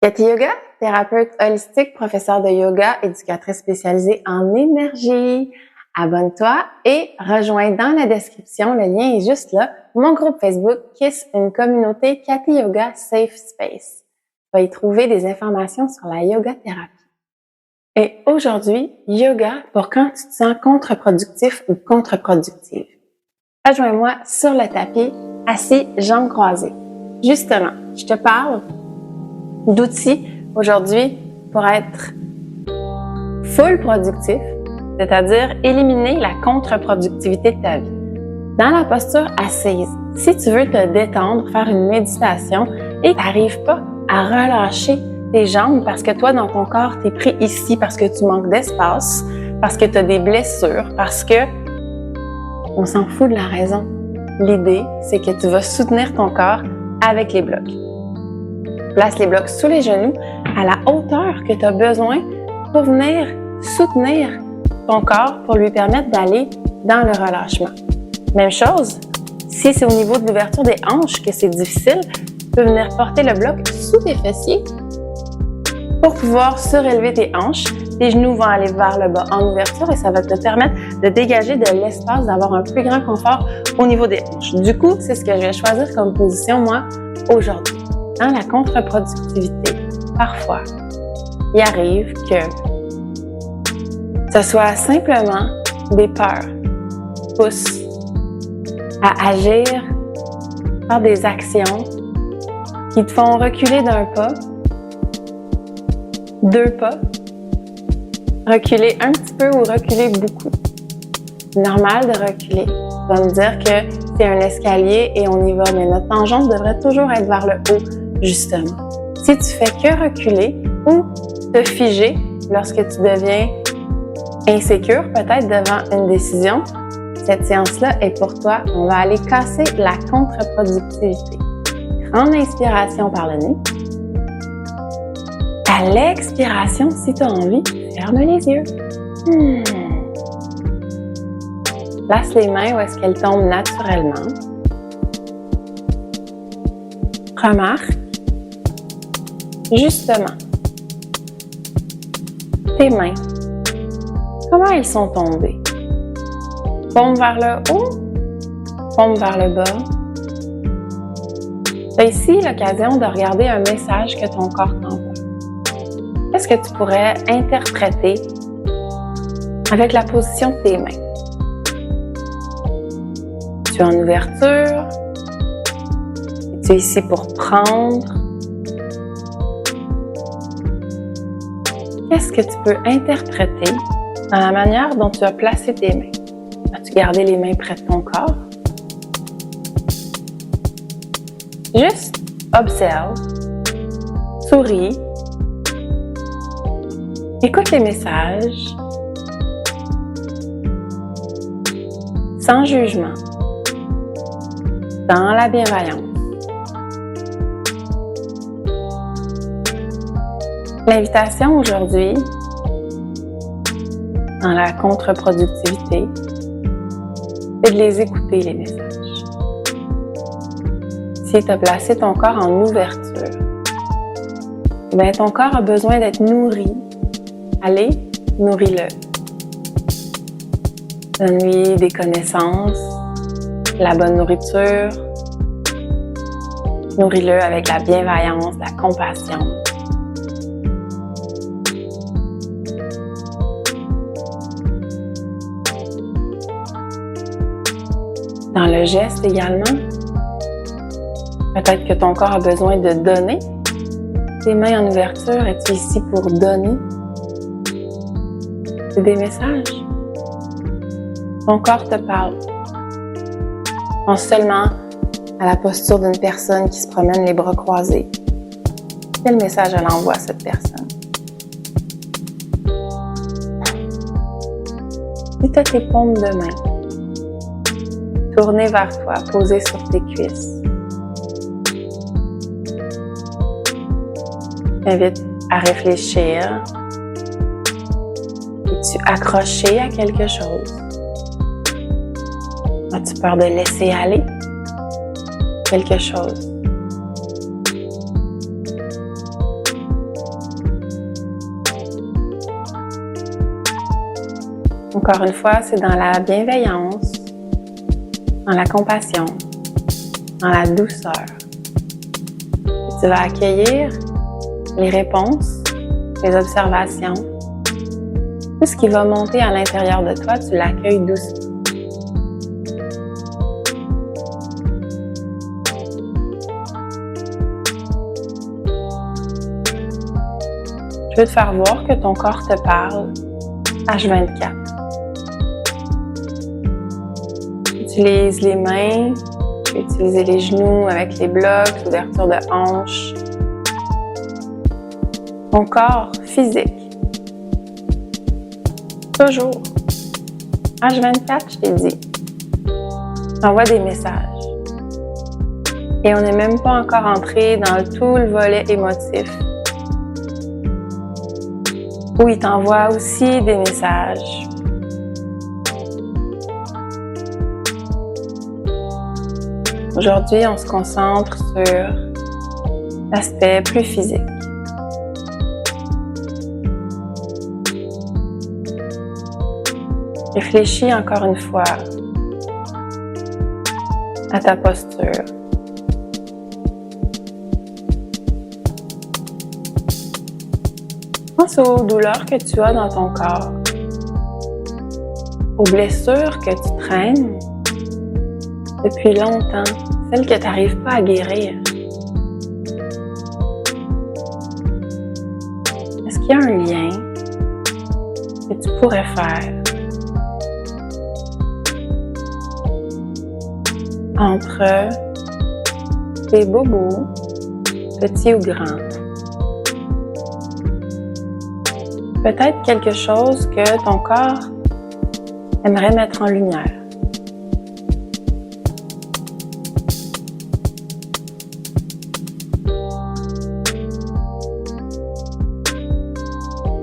Cathy Yoga, thérapeute holistique, professeure de yoga, éducatrice spécialisée en énergie. Abonne-toi et rejoins dans la description, le lien est juste là, mon groupe Facebook KISS, une communauté Cathy Yoga Safe Space. Tu vas y trouver des informations sur la yoga thérapie. Et aujourd'hui, yoga pour quand tu te sens contre-productif ou contre-productive. Rejoins-moi sur le tapis, assis, jambes croisées. Justement, je te parle d'outils aujourd'hui pour être full productif, c'est-à-dire éliminer la contre-productivité de ta vie. Dans la posture assise, si tu veux te détendre, faire une méditation et tu n'arrives pas à relâcher tes jambes parce que toi, dans ton corps, tu es pris ici parce que tu manques d'espace, parce que tu as des blessures, parce que on s'en fout de la raison. L'idée, c'est que tu vas soutenir ton corps avec les blocs. Place les blocs sous les genoux à la hauteur que tu as besoin pour venir soutenir ton corps pour lui permettre d'aller dans le relâchement. Même chose, si c'est au niveau de l'ouverture des hanches que c'est difficile, tu peux venir porter le bloc sous tes fessiers pour pouvoir surélever tes hanches. Tes genoux vont aller vers le bas en ouverture et ça va te permettre de dégager de l'espace, d'avoir un plus grand confort au niveau des hanches. Du coup, c'est ce que je vais choisir comme position, moi, aujourd'hui. Dans la contre-productivité, parfois, il arrive que ce soit simplement des peurs qui poussent à agir, faire des actions qui te font reculer d'un pas, 2 pas, reculer un petit peu ou reculer beaucoup. C'est normal de reculer. Tu vas me dire que c'est un escalier et on y va, mais notre tangente devrait toujours être vers le haut, justement. Si tu fais que reculer ou te figer lorsque tu deviens insécure, peut-être devant une décision, cette séance-là est pour toi. On va aller casser la contre-productivité. Grande inspiration par le nez. À l'expiration, si tu as envie, ferme les yeux. Place les mains où est-ce qu'elles tombent naturellement. Remarque, justement, tes mains, comment elles sont tombées? Paume vers le haut, paume vers le bas. C'est ici l'occasion de regarder un message que ton corps t'envoie. Qu'est-ce que tu pourrais interpréter avec la position de tes mains? Tu es en ouverture. Tu es ici pour prendre. Qu'est-ce que tu peux interpréter dans la manière dont tu as placé tes mains? As-tu gardé les mains près de ton corps? Juste observe, souris, écoute les messages, sans jugement, dans la bienveillance. L'invitation aujourd'hui, dans la contre-productivité, c'est de les écouter, les messages. Si tu as placé ton corps en ouverture, bien, ton corps a besoin d'être nourri. Allez, nourris-le. Donne-lui des connaissances, la bonne nourriture. Nourris-le avec la bienveillance, la compassion. Dans le geste également, peut-être que ton corps a besoin de donner. Tes mains en ouverture, es-tu ici pour donner? C'est des messages. Ton corps te parle. Pense seulement à la posture d'une personne qui se promène les bras croisés. Quel message elle envoie à cette personne? Si tu as tes paumes de main tournées vers toi, posées sur tes cuisses, je t'invite à réfléchir. Es-tu accroché à quelque chose? As-tu peur de laisser aller quelque chose? Encore une fois, c'est dans la bienveillance, dans la compassion, dans la douceur. Et tu vas accueillir les réponses, les observations. Tout ce qui va monter à l'intérieur de toi, tu l'accueilles doucement. Je veux te faire voir que ton corps te parle H24. Utilise les mains, tu peux utiliser les genoux avec les blocs, l'ouverture de hanches. Ton corps physique. Toujours. H24, je t'ai dit. T'envoies des messages. Et on n'est même pas encore entré dans tout le volet émotif, où il t'envoie aussi des messages. Aujourd'hui, on se concentre sur l'aspect plus physique. Réfléchis encore une fois à ta posture. Pense aux douleurs que tu as dans ton corps, aux blessures que tu traînes depuis longtemps, celles que tu n'arrives pas à guérir. Est-ce qu'il y a un lien que tu pourrais faire entre tes bobos, petits ou grands? Peut-être quelque chose que ton corps aimerait mettre en lumière.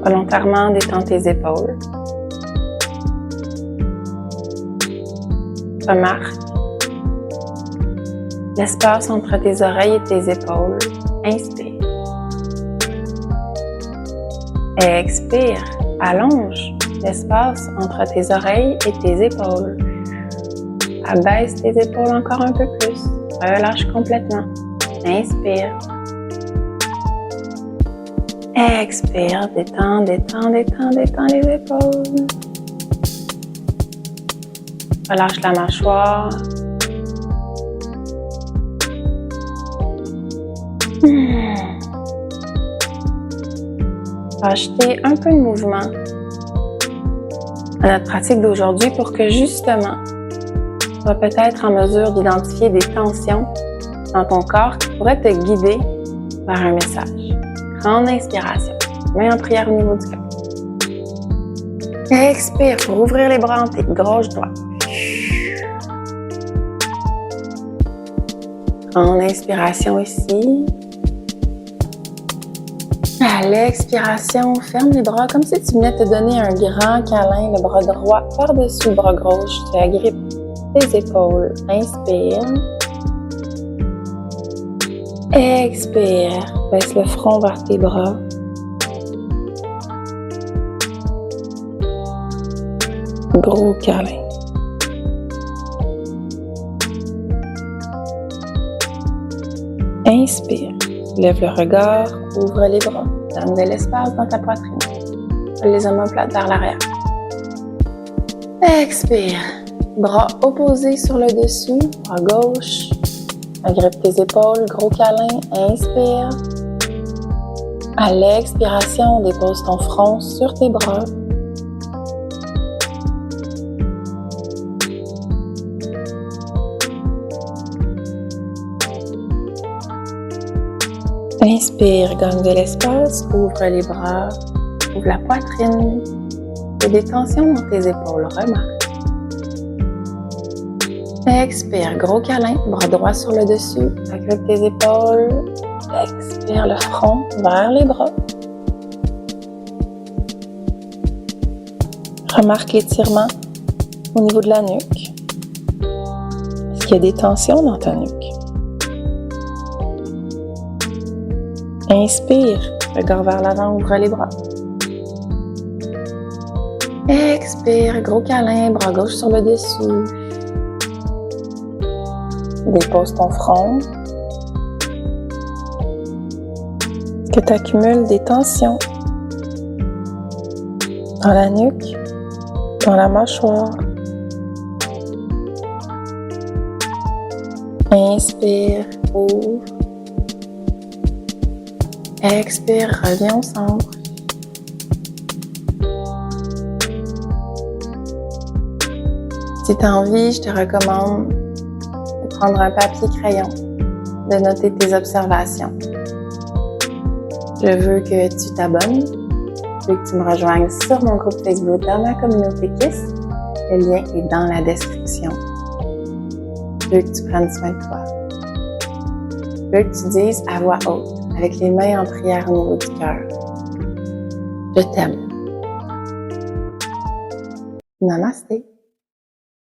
Volontairement détends tes épaules. Remarque l'espace entre tes oreilles et tes épaules. Inspire. Expire. Allonge l'espace entre tes oreilles et tes épaules. Abaisse tes épaules encore un peu plus. Relâche complètement. Inspire. Expire. Détends, détends, détends, détends les épaules. Relâche la mâchoire. Ajouter un peu de mouvement à notre pratique d'aujourd'hui pour que justement, tu sois peut-être en mesure d'identifier des tensions dans ton corps qui pourraient te guider vers un message. Grande inspiration. Main en prière au niveau du cœur. Expire pour ouvrir les bras hantés, gauche, droite. Grande inspiration ici. À l'expiration, ferme les bras comme si tu venais te donner un grand câlin, le bras droit par-dessus le bras gauche. Tu agrippes tes épaules. Inspire. Expire. Baisse le front vers tes bras. Gros câlin. Inspire. Lève le regard, ouvre les bras, donne de l'espace dans ta poitrine. Les omoplates vers l'arrière. Expire. Bras opposés sur le dessus, bras gauche. Agrippe tes épaules, gros câlin. Inspire. À l'expiration, dépose ton front sur tes bras. Inspire, gagne de l'espace, ouvre les bras, ouvre la poitrine. Il y a des tensions dans tes épaules, remarque. Expire, gros câlin, bras droit sur le dessus, agrippe tes épaules. Expire le front vers les bras. Remarque l'étirement au niveau de la nuque. Est-ce qu'il y a des tensions dans ta nuque? Inspire, regard vers l'avant, ouvre les bras. Expire, gros câlin, bras gauche sur le dessus. Dépose ton front. Est-ce que tu accumules des tensions dans la nuque, dans la mâchoire? Inspire, ouvre. Expire, reviens au centre. Si tu as envie, je te recommande de prendre un papier-crayon, de noter tes observations. Je veux que tu t'abonnes, je veux que tu me rejoignes sur mon groupe Facebook dans ma communauté KISS. Le lien est dans la description. Je veux que tu prennes soin de toi. Je veux que tu dises à voix haute, avec les mains en prière au niveau du cœur: je t'aime. Namasté.